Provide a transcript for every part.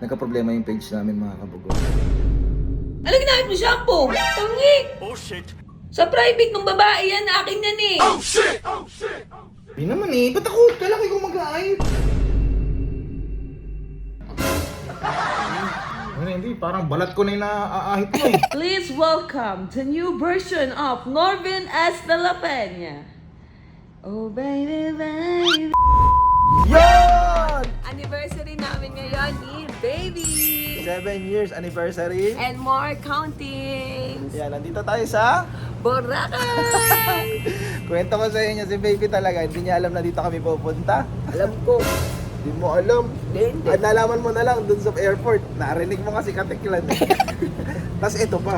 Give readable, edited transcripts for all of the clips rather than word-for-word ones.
Nagka-problema yung page namin, mga kabugo. Ano ginamit mo shampoo? Tangi! Oh shit! Sa private ng babae yan, akin yan eh. Oh shit! Oh shit! Hindi naman eh, ba't ako? Kalaki kong mag-aayos. Hindi, parang balat ko na yung naaahit mo eh. Please welcome the new version of Norvin S. de la Peña. Oh baby, baby. Yon! Anniversary namin ngayon ni Baby. 7 years anniversary. And more counting. Yan, nandito tayo sa... Boracay! Kwento ko sa inyo, si Baby talaga, hindi niya alam na dito kami pupunta. Alam ko. Hindi mo alam. Hindi. At nalaman mo na lang dun sa airport. Narinig mo kasi katiklan. Tapos ito pa.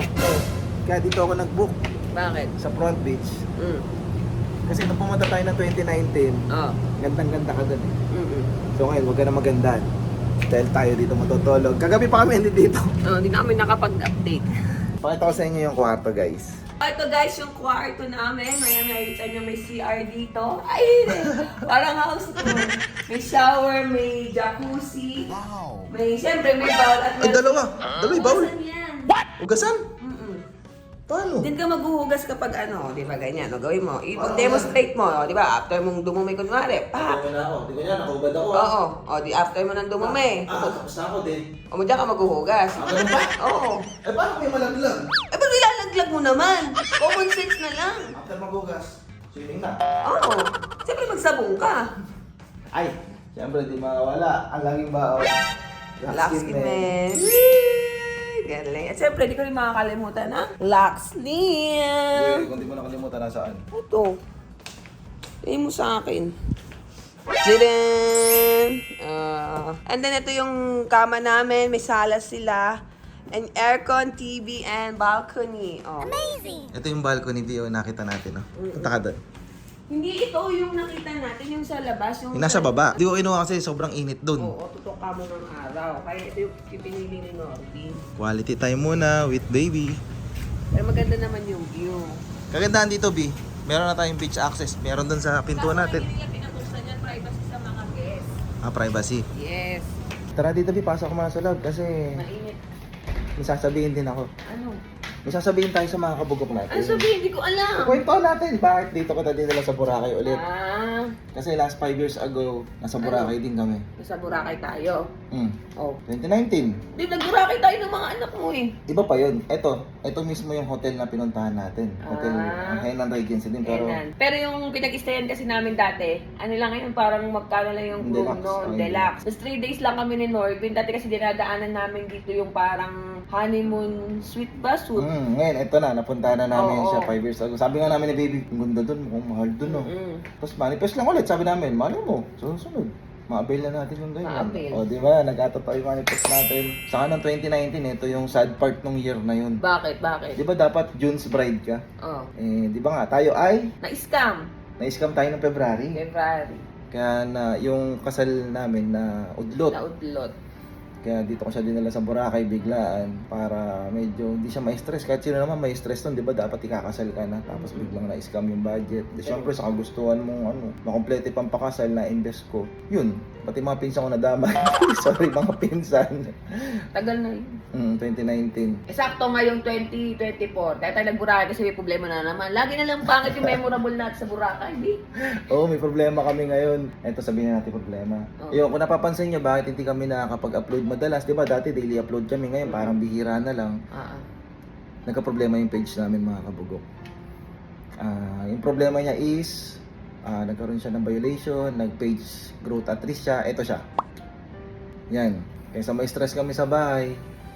Kaya dito ako nag-book Bakit? sa Front Beach. Mm. Kasi nung pumunta tayo ng 2019, Oh. gandang-ganda ka dun eh. Mm-mm. So ngayon, huwag ka na magandaan. Dahil tayo dito matutulog. Kagabi pa kami hindi dito. Oh, hindi namin nakapag-update. Pakita ko sa inyo yung kwarto, guys. Ito guys, yung kwarto namin. May nakikita nyo may CR dito. Ay, parang house tour. May shower, may jacuzzi. Wow! May, siyempre, may bowl at Ay, dalawa! Dalawa yung bowl! Hugasan yan. Ugasan? Mm-mm. Paano? Din ka maghuhugas kapag ano, di ba ganyan, o gawin mo. I-demonstrate mo, di ba? After mong dumumi kunwari, pa! Ako na ako. Di ko yan, nakahubad ako. Oo, o di after mo nang dumumi. Tapos na ako din. O mo dyan ka maghuhugas. Ganun ba? Oo. Eh, paano may malaglag? Eh, ba't ilalaglag mo naman? Common sense na lang. After magugas, swimming na. Oo. Siyempre magsabong ka. Ay, siyempre di mawala. Ang laging bao. Lux Skin Man. Whee! Galing. At siyempre, di ko rin makakalimutan ng Lux Slim. Kung di mo nakalimutan nasaan. Ito. Tingin mo sa akin. Tadaan! And then, ito yung kama namin. May salas sila. And aircon, TV, and balcony. Oh. Ito yung balcony di nakita natin, no? Punta ka doon. Hindi ito yung nakita natin, yung sa labas. Yung Yung nasa baba. Di ko kinuha kasi sobrang init doon. Oo, tutok ka mo ng araw. Kaya ito yung pinili ni Norby. Quality time muna with Baby. Pero maganda naman yung view. Kagandahan dito, B. Meron na tayong beach access. Meron doon sa pintuan natin. Hindi nila pinatusan yan, privacy sa mga guests. Privacy. Yes. Tara dito, B. Pasok ko muna sa loob kasi Mainit. may sasabihin din ako. Ano? May sasabihin tayo sa mga kabugok natin. Ano sabihin? Hindi ko alam. Kwento natin, bakit dito ka na dinala sa Boracay ulit? Kasi Kasi last 5 years ago, nasa Boracay din kami. nasa Boracay tayo. Oh. 2019. Di, nag-Boracay tayo ng mga anak mo eh. Iba pa yun. Ito mismo yung hotel na pinuntahan natin. Hotel Hainan Regency din. Pero Pero yung pinag-stayan kasi namin dati, ano lang ngayon, parang magkano lang yung room Deluxe. noon, deluxe. Tapos 3 days lang kami ni Norvin. Dati kasi dinadaanan namin dito yung parang honeymoon suite ba? Suite. ngayon, ito na. Napuntahan na namin Oo. siya 5 years ago. Sabi nga namin ni Baby, ang ganda dun. Mukhang mahal dun, no? Tapos manifest lang ulit. Sabi namin, mahal mo. Susunod. Ma-avail na natin yung ganyan. Ma-avail. O, di ba? Nag-ato pa yung manifest natin. Saka ng 2019, ito yung sad part ng year na yun. Bakit? Bakit? Di ba dapat June's bride ka? Oh. Di ba nga, tayo ay Na-scam. na-scam tayo ng February. February. Kaya na yung kasal namin na udlot. Naudlot. Kaya dito ko siya dinala sa Boracay biglaan para medyo hindi siya ma-stress. Kahit sino naman ma-stress nun, di ba dapat ikakasal ka na tapos biglang na-scam yung budget. Di syempre sa kagustuhan mong makomplete pang pakasal na invest ko. Yun, pati mga pinsan ko nadama. Sorry mga pinsan. Tagal na yun. 2019. Eksakto ngayong 2024. Kaya tayo nag-Boracay kasi may problema na naman. Lagi na lang pangit yung memorable natin sa Boracay, di? Oo, may problema kami ngayon. Ito sabihin natin problema. Oo. Yung kung napapansin nyo, bakit hindi kami nakakapag-upload madalas? Di ba dati daily upload kami, ngayon parang bihira na lang. Nagka-problema yung page namin, mga kabugok. Yung problema niya is nagkaroon siya ng violation, nag-page growth at risk siya. Ito siya. Yan. Kaya may stress kami sa bahay.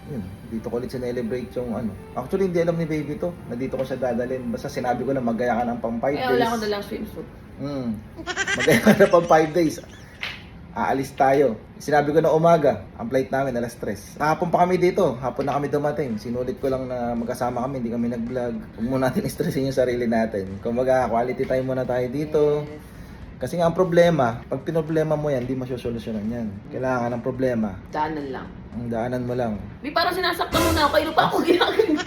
Yun, dito ko ulit sinelebrate yung Actually, hindi alam ni Baby to. Na dito ko siya dadalhin. Basta sinabi ko na magaya ka ng pang 5 days. Kaya wala ko dalang swimsuit. Magaya ka na pang 5 days. Aalis tayo. Sinabi ko na umaga, ang flight namin alas 3. Hapon pa kami dito, hapon na kami dumating. Sinulit ko lang na magkasama kami, hindi kami nag-vlog. Huwag muna natin stressin yung sarili natin. Kumbaga, quality time muna tayo dito. Kasi nga ang problema, pag pinoblema mo yan, hindi masyosolusyonan yan. Kailangan ng problema. Daanan lang. Ang daanan mo lang. May parang sinasaktan mo na ako, kayo pa ako ginagawa.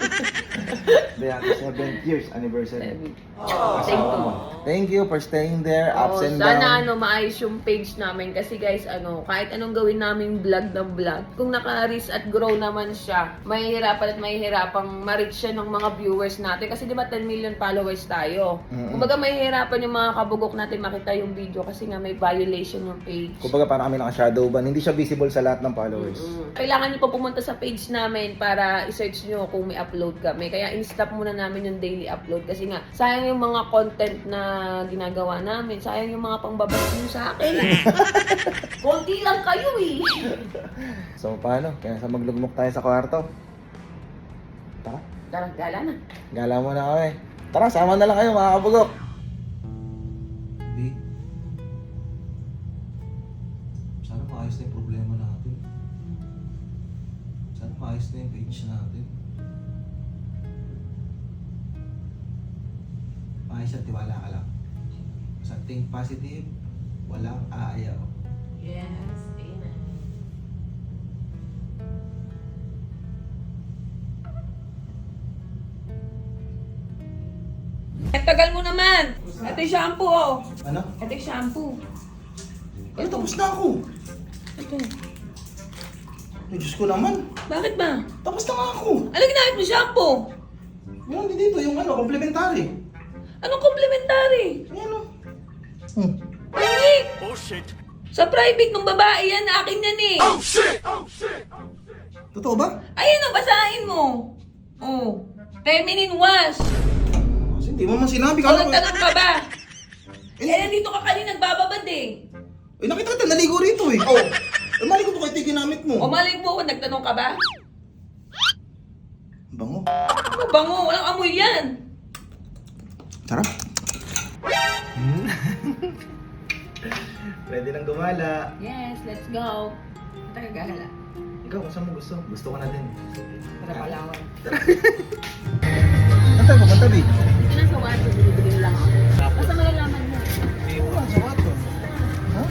Diyan, 7th years anniversary. Thank you. Thank you for staying there, ups and Sana down. maayos yung page namin kasi guys, kahit anong gawin namin vlog ng vlog, kung naka-risk at grow naman siya, mahihirapan at mahihirapang ma-reach siya ng mga viewers natin kasi di ba 10 million followers tayo. Kumbaga mahihirapan yung mga kabugok natin makita yung video kasi nga may violation yung page. Kumbaga parang kami naka-shadow ban, hindi siya visible sa lahat ng followers. Kailangan niyo pa pumunta sa page namin para i-search niyo kung may upload kami. Kaya in-stop muna namin yung daily upload kasi nga sayang yung mga content na ginagawa namin. Sayang yung mga pangbabas niyo sa akin. Konti lang kayo eh. So paano? Kaya sa maglugmok tayo sa kwarto. Tara, Tara, gala na. gala mo na kami. Tara, sama na lang kayo mga kabugok. B, sana maayos na yung problema natin. Sana maayos na yung page natin. Maayos at tiwala ka lang. Basta think positive, walang aayaw. Yes, amen. Tagal mo naman. Ito yung shampoo, oh. Ano? Ito yung shampoo. Ay, tapos na ako. Ito. Ay, Diyos ko naman. Bakit ba? Tapos na nga ako. Ano ginamit mo shampoo? Yung dito, yung ano, complimentary. Anong complimentary? Ayan o. Hindi. Sa private ng babae yan, akin yan eh. Totoo ba? Ayan o, basahin mo. Oh. Feminine wash. Kasi hindi mo man sinabi O, ka. nagtanong ka ba? Eh, nandito ka kanina nagbababad eh. Eh, nakita kita, naligo rito eh. Oh. Eh, mali ko to kayo ginamit mo. O, malay mo ako, nagtanong ka ba? Bango. Ano bango? Walang amoy yan. Sarap. Pwede nang gumala. Yes, let's go. Tayo gala. Ikaw, kung saan mo gusto? Gusto ko na din. Para Palawan. Saan tayo pupunta, B? Ito na sa wato, binibigyan lang ako. Basta malalaman mo. Sa Watson. Ha?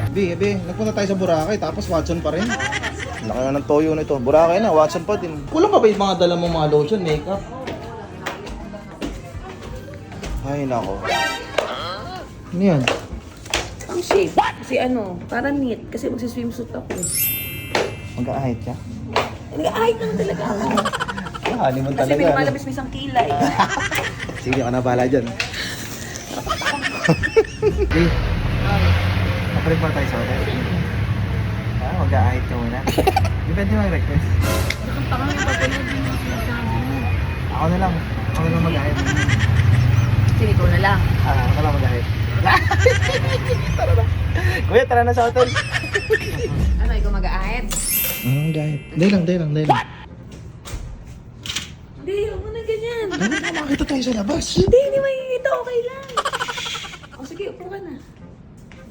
B, nagpunta tayo sa Boracay tapos Watson pa rin. Laki nga ng toyo nito. Boracay na, Watson pa din. Kulang pa ba yung mga dala mong mga lotion, makeup? Ay, nako. Ano yan? Ang shape. Kasi para neat. Kasi magsiswimsuit ako. Mag-aahit ka? Nag-ahit lang talaga ako. Ano mo Kasi talaga. may lumalabas may isang kilay. Sige, ka na bahala dyan. Hey, napalit mo tayo sa hotel. Mag-aahit ka muna. Di pwede mag-request. Ang pangangin pa po yung sinasabi mo. Ako na lang mag-aahit. Sige, ikaw na lang. Ako na lang mag-aahit. Tara na. Kuya, tara na sa hotel. Ano, ikaw mag-ahit? Mag-aahit. Day lang. Hindi, huwag mo na ganyan. Ganun na makakita tayo sa labas. Hindi makikita. Okay lang. O sige, upo ka na.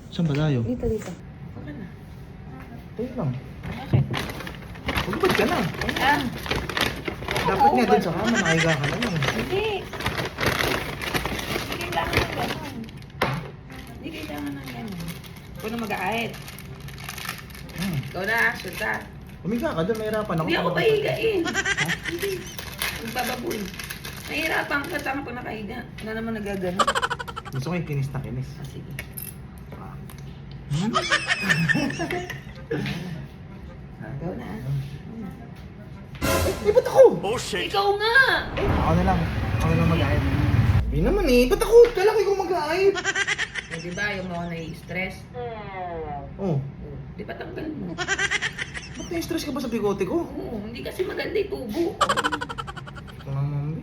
Saan ba tayo? Dito. Upo ka na. Tayo lang. Bakit? Pagubad ka na. Ah, Dapat nga dun sa kama, nakahiga ka na lang. hindi. Hindi kailangan ng gano'n. Hindi kailangan ng gano'n. Ikaw na mag-ahit. Ikaw na, shoot ka. Umiga ka dun, mahirapan ako. Hindi ako pahigain. Hindi. Magbababoy. Nahihirapan ka tama pag nakahiga. Wala naman nagagano. Gusto ko yung kinis na kinis. Ah, sige. Ikaw na. Eh, ba't ako? Ikaw nga! Ako na lang mag-aahit. Hindi naman eh, ba't ako? Kailangan ko mag-aahit. Eh, di ba, yung mga nai-stress? Oh, Di ba tanggal mo? ba't na-stress ka ba sa bigote ko? Oo, hindi kasi maganda yung tubo. Ito nga, mami.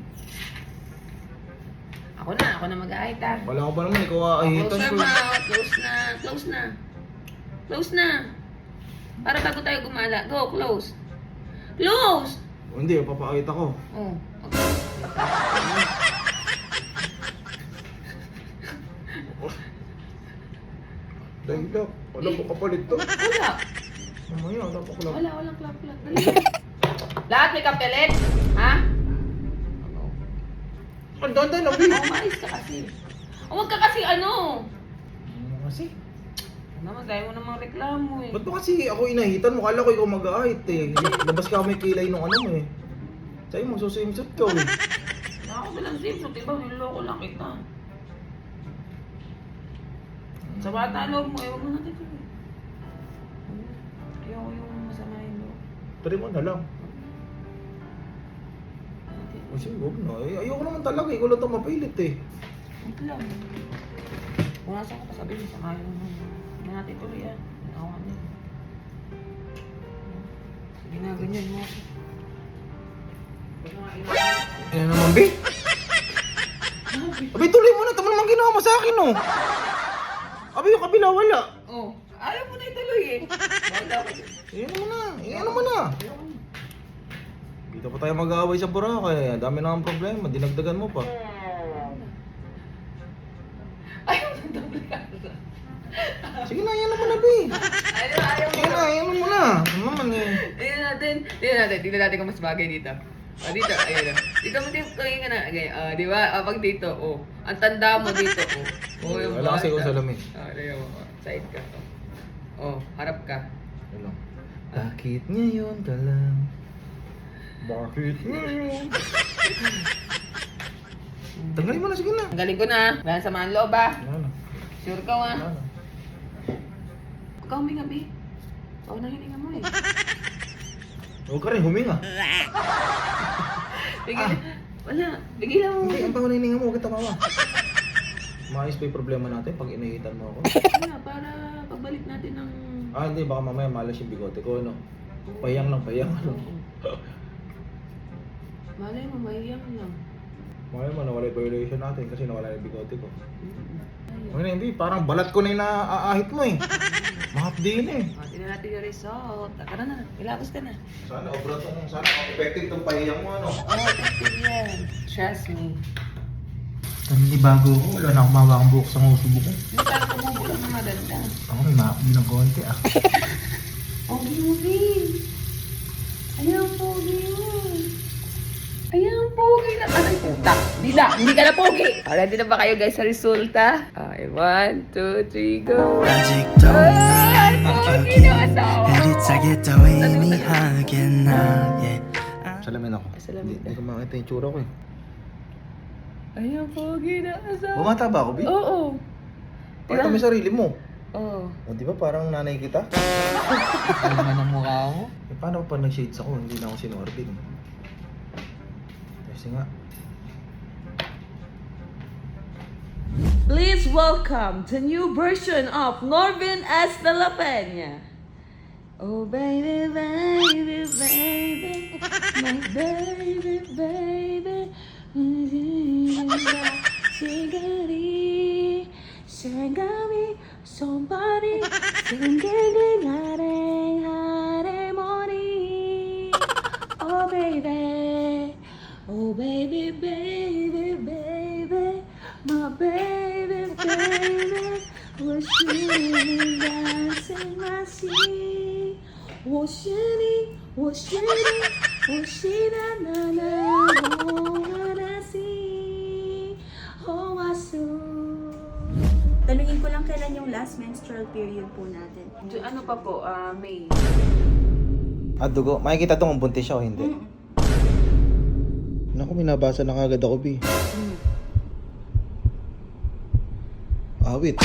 Ako na mag-ahit ah. Wala ko pa naman, ikaw aahitan Close ko. na mouth, close na. Para bago tayo gumala. Go, close. Close! Oh, hindi, papaahit ako. Oh, okay. Dahil lang, wala ko kapalit to. Wala. Mamaya, wala pa ko lang. Walang clap. Dali. Lahat may kapelet? Ha? Ang danda na, Oh, umayos ka kasi. Huwag ka kasi ano. Kasi, Naman, dahil mo namang reklamo eh. Ba't ba kasi ako inahitan mo? Kala ko ikaw mag-aahit eh. Labas ka may kilay nung ano mo eh. Sa'yo mo, suswimsuit ka eh. Ako bilang swimsuit, diba? Niloko lang kita. Sa bata loob mo, huwag mo natin ito eh. Ayoko yung masama yung loob. Tari mo na lang. Kasi huwag na. Ayoko naman talaga. Ikaw lang ito mapilit eh. Ito lang. Kung nasa ko, sabihin, sama yung hindi natin tuloy ah. Ako nga din. Sige na, ganyan mo ako. Huwag mo nga inaaway. Ano naman, Bi? Abi, tuloy mo na. Ito mo naman ginawa mo sa akin, oh. Abi, yung kabila, wala. Oh, ayaw mo na ituloy eh. Wala ko. Iyan mo na. Iyan mo na. Dito pa tayo mag-aaway sa Boracay. Dami na ang problema. Dinagdagan mo pa. Ayaw mo na ituloy. Sige na, iyan mo na, Bi. Ayaw mo. Sige na, iyan mo na. Ano naman eh. Tingnan natin kung mas bagay dito. Ah, dito, ayun. Dito mo din, tingin ka na. Okay, di ba? Pag dito, oh. Ang tanda mo dito, oh. Oh, yung Wala kasi bata. kung salamin. Ah, ayaw mo. Side ka. Oh, harap ka. Ano? Bakit ngayon ka lang? Bakit ngayon? Tanggalin mo na, sige na. Ang galing ko na. Wala sa mga loob, ah. Wala na. Sure ka, ah. Wala na. Ikaw huminga, Bi. Ikaw na hininga mo, eh. Huwag ka rin huminga. Bigil. Wala. Bigilan mo. Hindi, ang pangunan hininga mo, huwag ka tamawa. Maayos ba yung problema natin pag inahitan mo ako? Wala, para pagbalik natin ng... Hindi, baka mamaya malas yung bigote ko, ano? Payang lang, payang, ano? Malay mo, mahiyang lang. Mamaya mo, nawala yung violation natin kasi nawala yung bigote ko. Ano hindi, parang balat ko na yung naaahit mo eh. Mahapdi yun eh. Tingnan natin yung result. Tara na, ilabas ka na. Sana effective tong pahiyang mo, ano? Oh, effective yan. Trust me. Hindi bago ko, wala na akong mawakang buhok sa nguso ko. Yung parang tumubo lang na maganda. Ako may mahapdi ng konti ah. Pogi mo, Vin. Ayan, pogi mo. Ayan, pogi na. Aray, puta. Hindi ka na pogi. Ready na ba kayo guys sa resulta? Okay, 1, 2, 3, go. 아직도 Ay, 날 pogi 기억해 na asawa. 흐릿하게 또 의미하게 나의 Salamin ako. Salamin ka. Hindi ko makita yung tsura ko eh. Ayan, pogi na asawa. Bumata ba ako, Bi? Oo. Pakita mo yung sarili mo. Oo. O di ba parang nanay kita? Ano naman ang mukha mo? Eh, paano pa nag-shades ako? Hindi na ako sinorbing. Kasi nga. Please welcome the new version of Norvin S. De La Peña. Oh baby, baby, baby, my baby, baby. 시간이 생각이 somebody 생각이 나를 하레모니. Oh baby, oh baby, baby, baby, my baby, baby, 我是你的心马戏，我是你，我是你，我是那那那我的心，哦我是。 Tanungin ko lang kailan yung last menstrual period po natin. Ano pa po? May. Dugo. Makikita ito kung buntis siya o hindi. Naku, minabasa na kagad ako, Bi. Awit.